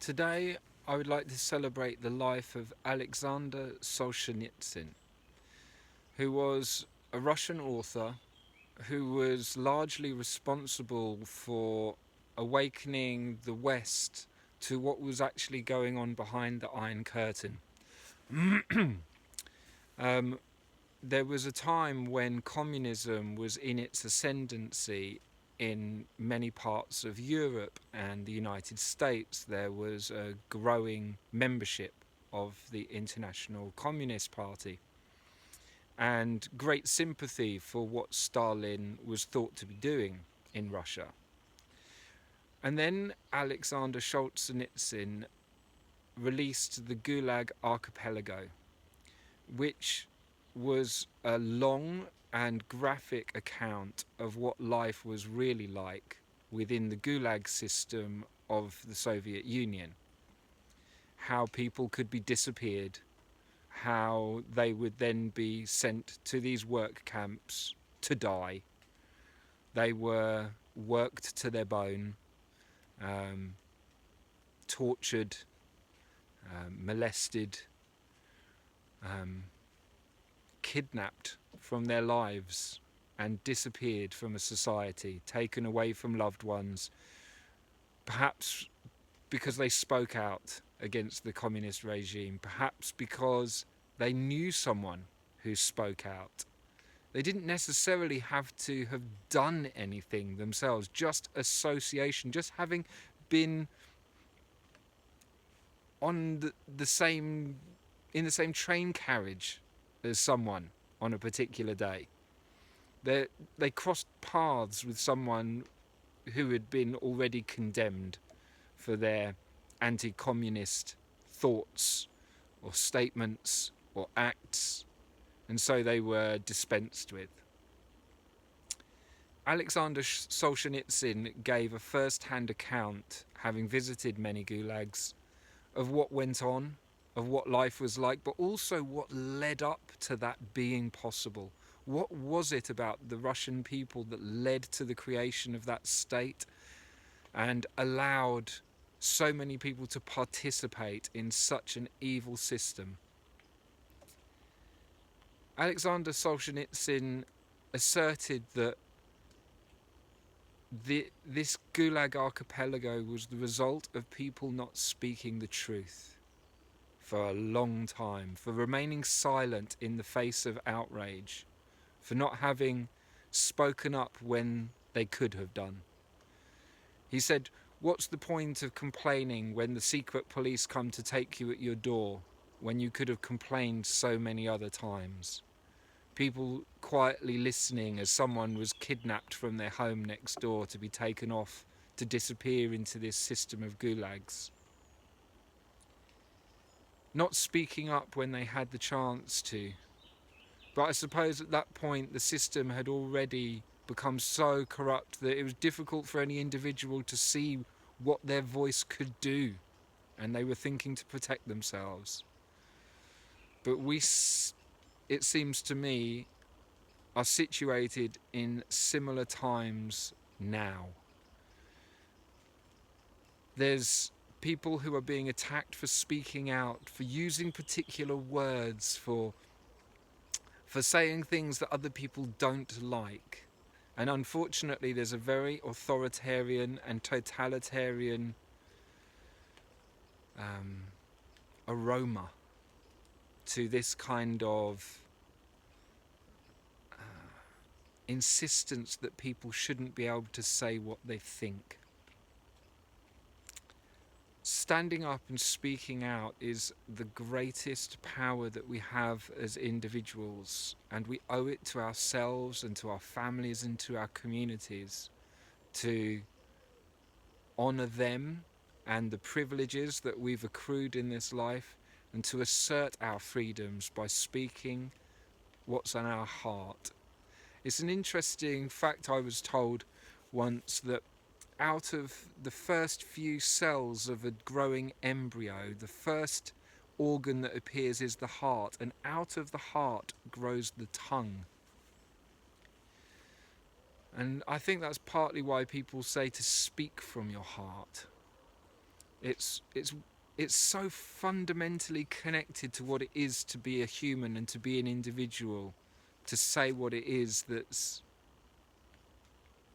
Today, I would like to celebrate the life of Aleksandr Solzhenitsyn, who was a Russian author who was largely responsible for awakening the West to what was actually going on behind the Iron Curtain. um, there was a time when communism was in its ascendancy in many parts of Europe and the United States. There was a growing membership of the International Communist Party and great sympathy for what Stalin was thought to be doing in Russia. And then Aleksandr Solzhenitsyn released the Gulag Archipelago, which was a long and graphic account of what life was really like within the Gulag system of the Soviet Union. How people could be disappeared, how they would then be sent to these work camps to die. They were worked to their bone, tortured, molested, kidnapped from their lives and disappeared from a society, taken away from loved ones, perhaps because they spoke out against the communist regime, perhaps because they knew someone who spoke out. They didn't necessarily have to have done anything themselves, just association, just having been on the same in the same train carriage as someone on a particular day. They crossed paths with someone who had been already condemned for their anti-communist thoughts or statements or acts, and so they were dispensed with. Aleksandr Solzhenitsyn gave a first-hand account, having visited many gulags, of what went on, of what life was like, but also what led up to that being possible. What was it about the Russian people that led to the creation of that state and allowed so many people to participate in such an evil system? Aleksandr Solzhenitsyn asserted that this Gulag archipelago was the result of people not speaking the truth for a long time, for remaining silent in the face of outrage, for not having spoken up when they could have done. He said, "What's the point of complaining when the secret police come to take you at your door, when you could have complained so many other times?" People quietly listening as someone was kidnapped from their home next door to be taken off to disappear into this system of gulags. Not speaking up when they had the chance to. But I suppose at that point the system had already become so corrupt that it was difficult for any individual to see what their voice could do, and they were thinking to protect themselves. But we, it seems to me, are situated in similar times now. There's people who are being attacked for speaking out, for using particular words, for saying things that other people don't like. And unfortunately, there's a very authoritarian and totalitarian aroma to this kind of insistence that people shouldn't be able to say what they think. Standing up and speaking out is the greatest power that we have as individuals, and we owe it to ourselves and to our families and to our communities to honour them and the privileges that we've accrued in this life, and to assert our freedoms by speaking what's on our heart. It's an interesting fact I was told once, that out of the first few cells of a growing embryo, the first organ that appears is the heart, and out of the heart grows the tongue. And I think that's partly why people say to speak from your heart. It's it's so fundamentally connected to what it is to be a human and to be an individual, to say what it is that's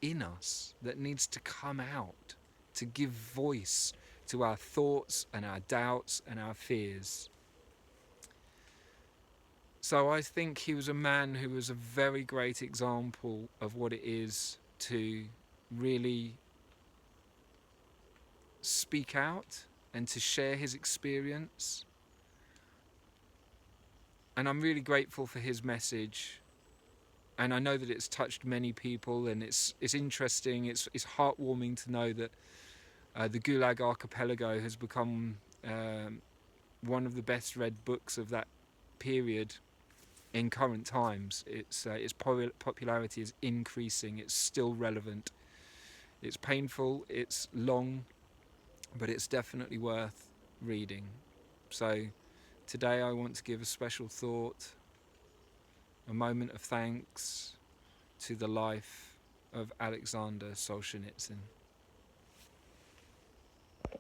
in us, that needs to come out, to give voice to our thoughts and our doubts and our fears. So I think he was a man who was a very great example of what it is to really speak out and to share his experience. And I'm really grateful for his message. And I know that it's touched many people, and it's interesting, it's heartwarming to know that the Gulag Archipelago has become one of the best read books of that period in current times. Its popularity is increasing. It's still relevant. It's painful. It's long, but it's definitely worth reading. So today I want to give a special thought, a moment of thanks to the life of Aleksandr Solzhenitsyn.